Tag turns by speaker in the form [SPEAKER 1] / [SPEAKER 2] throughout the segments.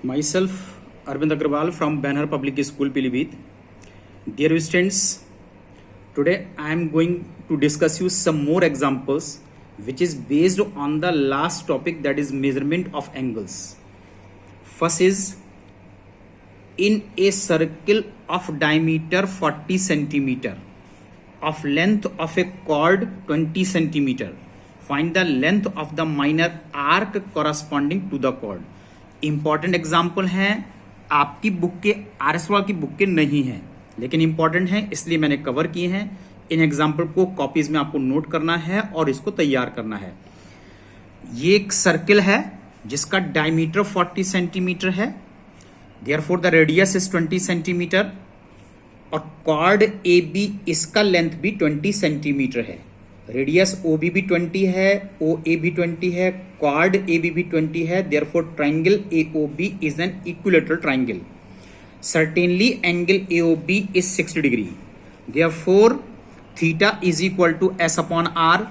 [SPEAKER 1] Myself, Arvind Agrawal from Banner Public School, Pilibhit. Dear students, today I am going to discuss you some more examples which is based on the last topic, that is measurement of angles. First is, in a circle of diameter 40 centimeter, of length of a chord 20 centimeter, find the length of the minor arc corresponding to the chord. Important example हैं, आपकी book के आरएसवाल की book के नहीं हैं, लेकिन important है इसलिए मैंने कवर किए हैं। इन एग्जाम्पल को कॉपीज में आपको नोट करना है और इसको तैयार करना है। ये एक सर्किल है जिसका डायमीटर 40 सेंटीमीटर है, therefore the radius is 20 centimetre, और कॉर्ड ए बी इसका लेंथ भी 20 सेंटीमीटर है। रेडियस ओ बी भी 20 है, ओ ए भी 20 है, कॉर्ड ए बी भी 20 है, therefore triangle A O B is an equilateral triangle. Certainly angle A O B is 60 degree, therefore theta is equal to S upon R.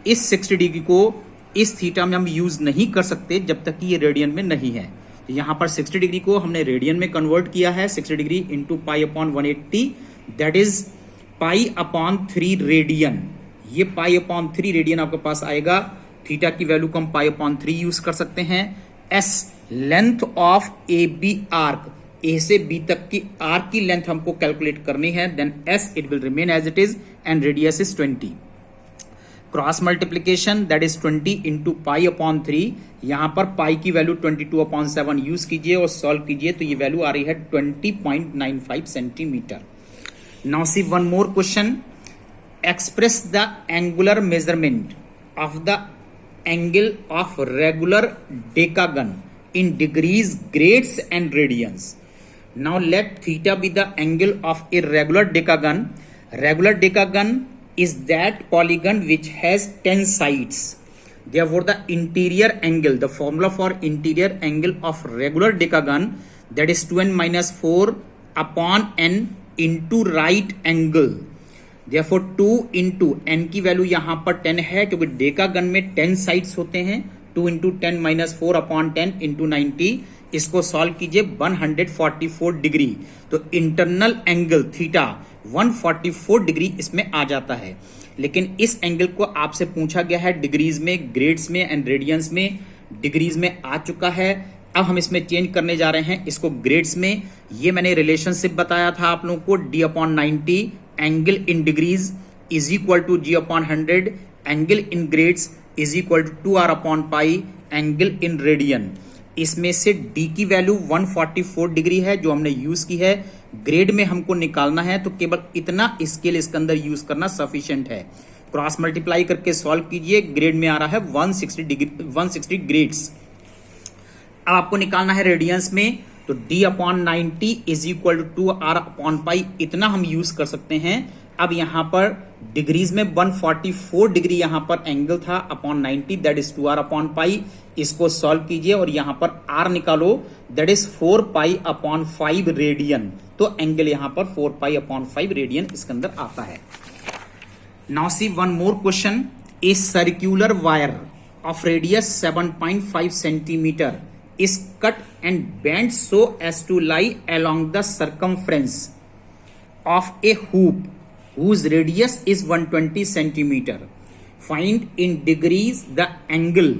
[SPEAKER 1] इस 60 degree को इस theta में हम यूज नहीं कर सकते जब तक कि ये रेडियन में नहीं है। तो यहां पर 60 डिग्री को हमने रेडियन में कन्वर्ट किया है, 60 degree into pi upon 180, that is pi upon 3 radian. ये पाई अपॉन 3 रेडियन आपके पास आएगा। थीटा की वैल्यू को हम पाई अपॉन 3 यूज कर सकते हैं। S length of A B arc, A से बी तक की आर्क की लेंथ हमको कैलकुलेट करनी है, then S it will remain as it is and radius is 20। Cross multiplication, that is 20 into pi upon 3। यहां पर पाई की वैल्यू 22 अपॉन 7 यूज कीजिए और सॉल्व कीजिए, तो ये वैल्यू आ रही है 20.95 centimetre. Now see one more question, express the angular measurement of the angle of regular decagon in degrees, grades and radians. Now let theta be the angle of a regular decagon. Regular decagon is that polygon which has 10 sides. Therefore the interior angle, the formula for interior angle of regular decagon, that is 2n minus 4 upon n into right angle. Therefore 2 into N की value यहां पर 10 है, क्योंकि decagon में 10 sides होते हैं। 2 into 10 minus 4 upon 10 into 90, इसको solve कीजिए 144 डिग्री। तो इंटरनल एंगल थीटा 144 डिग्री इसमें आ जाता है। लेकिन इस एंगल को आपसे पूछा गया है डिग्रीज में, ग्रेड्स में एंड रेडियंस में। डिग्रीज में आ चुका है, अब हम इसमें चेंज करने जा रहे हैं इसको ग्रेड्स में। ये मैंने रिलेशनशिप बताया था आप लोगों को, D upon 90 angle in degrees is equal to G upon 100, angle in grades is equal to 2r upon pi angle in radian. इसमें से d की वैल्यू 144 डिग्री है जो हमने यूज की है। ग्रेड में हमको निकालना है तो केवल इतना स्केल इसके अंदर यूज करना सफिशिएंट है। क्रॉस मल्टीप्लाई करके सॉल्व कीजिए, ग्रेड में आ रहा है 160 डिग्री, 160 ग्रेड्स। अब आपको निकालना है रेडियंस में, तो d upon 90 is equal to 2r upon pi, इतना हम यूज कर सकते हैं। अब यहां पर डिग्रीज में 144 डिग्री यहां पर एंगल था upon 90, that is 2r upon पाई। इसको सॉल्व कीजिए और यहां पर r निकालो, that is 4 pi upon 5 radian. तो एंगल यहां पर 4 पाई अपॉन 5 रेडियन इसके अंदर आता है। Now see one more question, A circular wire of radius 7.5 centimetre is cut and bent so as to lie along the circumference of a hoop whose radius is 120 centimeter. Find in degrees the angle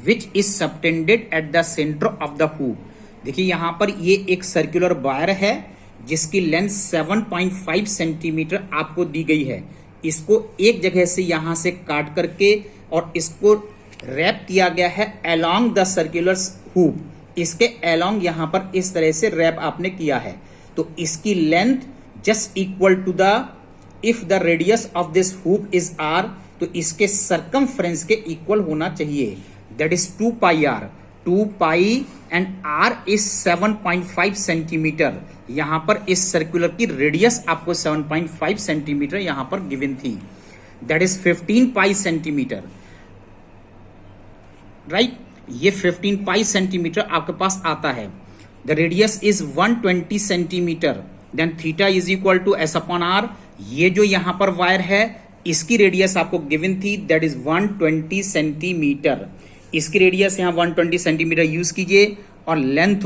[SPEAKER 1] which is subtended at the center of the hoop. देखिए यहां पर ये एक circular wire है जिसकी length 7.5 centimetre आपको दी गई है। इसको एक जगह से यहां से काट करके और इसको रैप किया गया है अलोंग द सर्कुलर हुप। इसके अलोंग यहां पर इस तरह से रैप आपने किया है, तो इसकी length just equal to the, if the radius of this hoop is r, तो इसके सरकमफ्रेंस के इक्वल होना चाहिए, that is 2 pi r। 2 pi and r is 7.5 centimetre. यहां पर इस सर्कुलर की रेडियस आपको 7.5 सेंटीमीटर यहां पर गिवन थी, that is 15 pi centimetre, right. ये 15 पाई सेंटीमीटर आपके पास आता है। The radius is 120 centimetre, then theta is equal to S upon R. ये जो यहां पर वायर है इसकी रेडियस आपको गिवन थी, दैट इज 120 सेंटीमीटर। इसकी रेडियस यहां 120 सेंटीमीटर यूज कीजिए, और length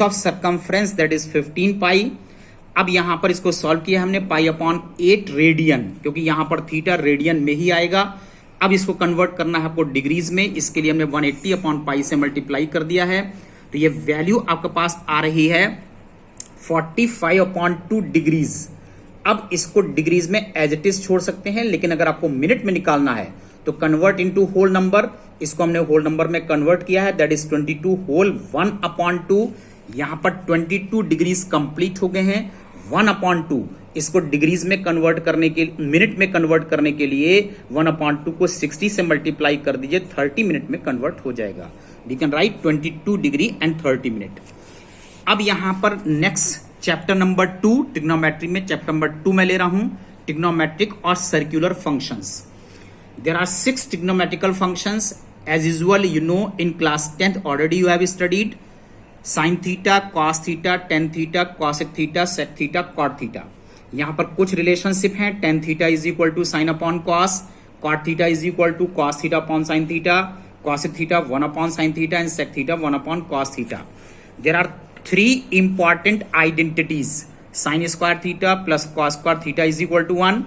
[SPEAKER 1] of circumference that is 15 पाई। अब यहां पर इसको सॉल्व किया हमने, पाई अपॉन 8 रेडियन, क्योंकि यहां पर थीटा रेडियन में ही आएगा। अब इसको कन्वर्ट करना है आपको डिग्रीज में, इसके लिए हमने 180 अपॉन पाई से मल्टीप्लाई कर दिया है। तो ये वैल्यू आपके पास आ रही है 45 अपॉन 2 डिग्रीज। अब इसको डिग्रीज में एज इट इज छोड़ सकते हैं, लेकिन अगर आपको मिनट में निकालना है तो कन्वर्ट इनटू होल नंबर। इसको हमने होल नंबर में कन्वर्ट किया है, दैट इज 22 होल 1 अपॉन 2। यहां पर 22 डिग्रीज कंप्लीट हो गए हैं। 1 अपॉन 2 इसको डिग्रीज में कन्वर्ट करने के, मिनट में कन्वर्ट करने के लिए 1 अपॉन 2 को 60 से मल्टीप्लाई कर दीजिए, 30 मिनट में कन्वर्ट हो जाएगा। We can write 22 degree and 30 minute. अब यहां पर नेक्स्ट चैप्टर नंबर 2 ट्रिग्नोमेट्री में, चैप्टर नंबर 2 में ले रहा हूं ट्रिग्नोमेट्रिक और circular functions. There are 6 trigonometrical functions as usual, you know in class 10th already you have studied sine theta, cos theta, tan theta, cosec theta, sec theta, cot theta. यहां पर कुछ relationship हैं, tan theta is equal to sign upon cos, cot theta is equal to cos theta upon sine theta, cosec theta 1 upon sine theta and sec theta 1 upon cos theta. There are 3 important identities, sine square theta plus cos square theta is equal to 1,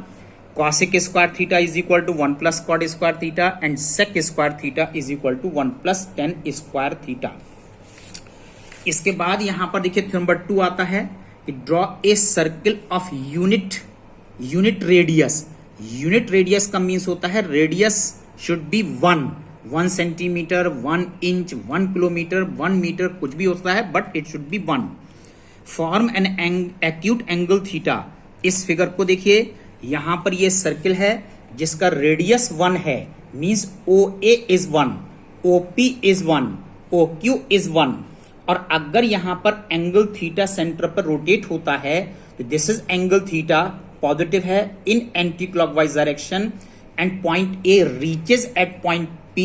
[SPEAKER 1] cosec square theta is equal to 1 plus cot square theta and sec square theta is equal to 1 plus tan square theta. इसके बाद यहां पर देखिए number 2 आता है, draw a circle of unit radius. Unit radius का means होता है radius should be 1 centimetre, 1 inch, 1 kilometre, 1 metre, कुछ भी होता है but it should be 1। Form an acute angle theta. इस फिगर को देखिए, यहां पर ये सर्किल है जिसका रेडियस 1 है, means OA is 1, OP is 1, OQ is 1। और अगर यहां पर एंगल थीटा सेंटर पर रोटेट होता है तो this is angle theta, positive है in anti clockwise direction, and point A reaches at point P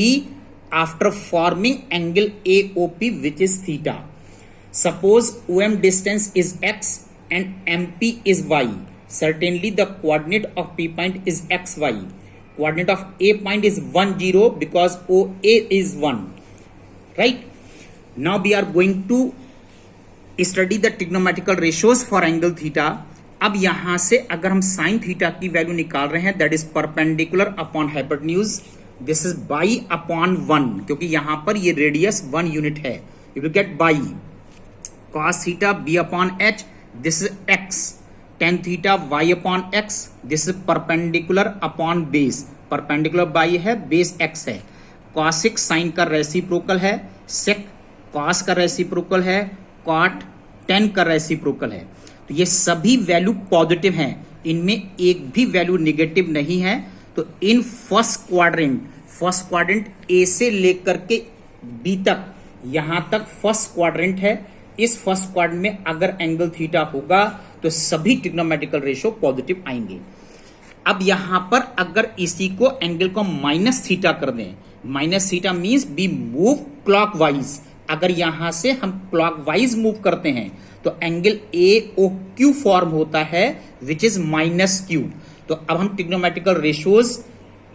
[SPEAKER 1] after forming angle AOP which is theta. Suppose OM distance is x and MP is y. Certainly the coordinate of P point is xy. Coordinate of A point is 1 0 because OA is 1. Right? Now we are going to study the trigonometrical ratios for angle theta. अब यहां से अगर हम sin theta की value निकाल रहे हैं, that is perpendicular upon hypotenuse. This is by upon 1, क्योंकि यहां पर ये रेडियस 1 यूनिट है. You will get by cos theta b upon h. This is x. Tan theta y upon x. This is perpendicular upon base. Perpendicular by है, base x है. cosec sin का reciprocal है, sec cos का reciprocal है, cot tan का reciprocal है. तो ये सभी वैल्यू पॉजिटिव हैं, इनमें एक भी वैल्यू नेगेटिव नहीं है. तो इन फर्स्ट क्वाड्रेंट ए से लेकर के बी तक, यहां तक फर्स्ट क्वाड्रेंट है. इस फर्स्ट क्वाड्रेंट में अगर एंगल थीटा होगा तो सभी ट्रिग्नोमेट्रिकल रेशियो पॉजिटिव आएंगे. अब यहां पर अगर इसी को एंगल को माइनस थीटा कर दें, minus theta means be move clockwise. अगर यहां से हम क्लॉकवाइज मूव करते हैं तो एंगल AOQ फॉर्म होता है विच इज माइनस क्यू. तो अब हम trigonometrical ratios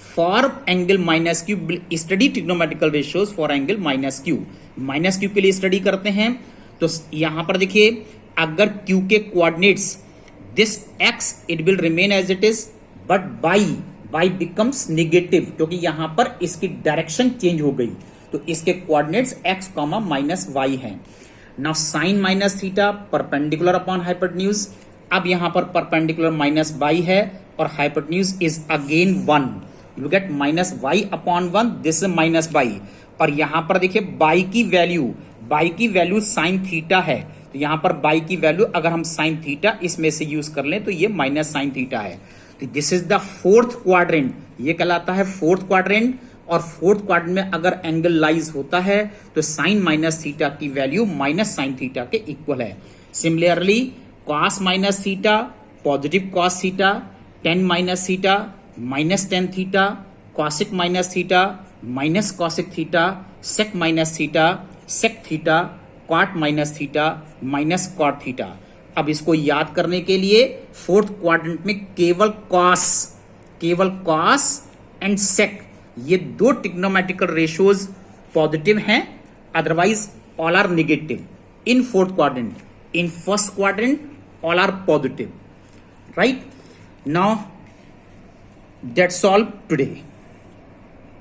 [SPEAKER 1] for angle minus Q, study trigonometrical ratios for angle minus Q. Minus Q के लिए स्टडी करते हैं. तो यहां पर देखिए, अगर Q के coordinates this x it will remain as it is, but Y becomes negative, क्योंकि यहां पर इसकी डायरेक्शन चेंज हो गई. तो इसके कोऑर्डिनेट्स x, माइनस y हैं. Now sine minus theta perpendicular upon hypotenuse. अब यहां पर परपेंडिकुलर माइनस y है और hypotenuse is again 1. You get minus y upon 1. This is minus y. और यहां पर देखिए y की वैल्यू साइन थीटा है. तो यहां पर y की वैल्यू अगर हम साइन थीटा इसमें से यूज कर लें तो ये माइनस साइन थीटा है. तो this is the fourth quadrant, ये कहलाता है फोर्थ क्वाड्रेंट. और फोर्थ क्वाड्रेंट में अगर एंगल लाइज होता है तो साइन माइनस थीटा की वैल्यू माइनस साइन थीटा के इक्वल है. Similarly cos minus theta positive cos theta, tan minus theta minus tan theta, cosec minus theta minus cosec theta, sec minus theta sec theta, cot minus theta minus cot theta. अब इसको याद करने के लिए fourth quadrant में केवल cos and sec ये दो ट्रिग्नोमेट्रिकल रेशियोज पॉजिटिव हैं, otherwise all are negative in fourth quadrant. In first quadrant all are positive, right? Now that's all today.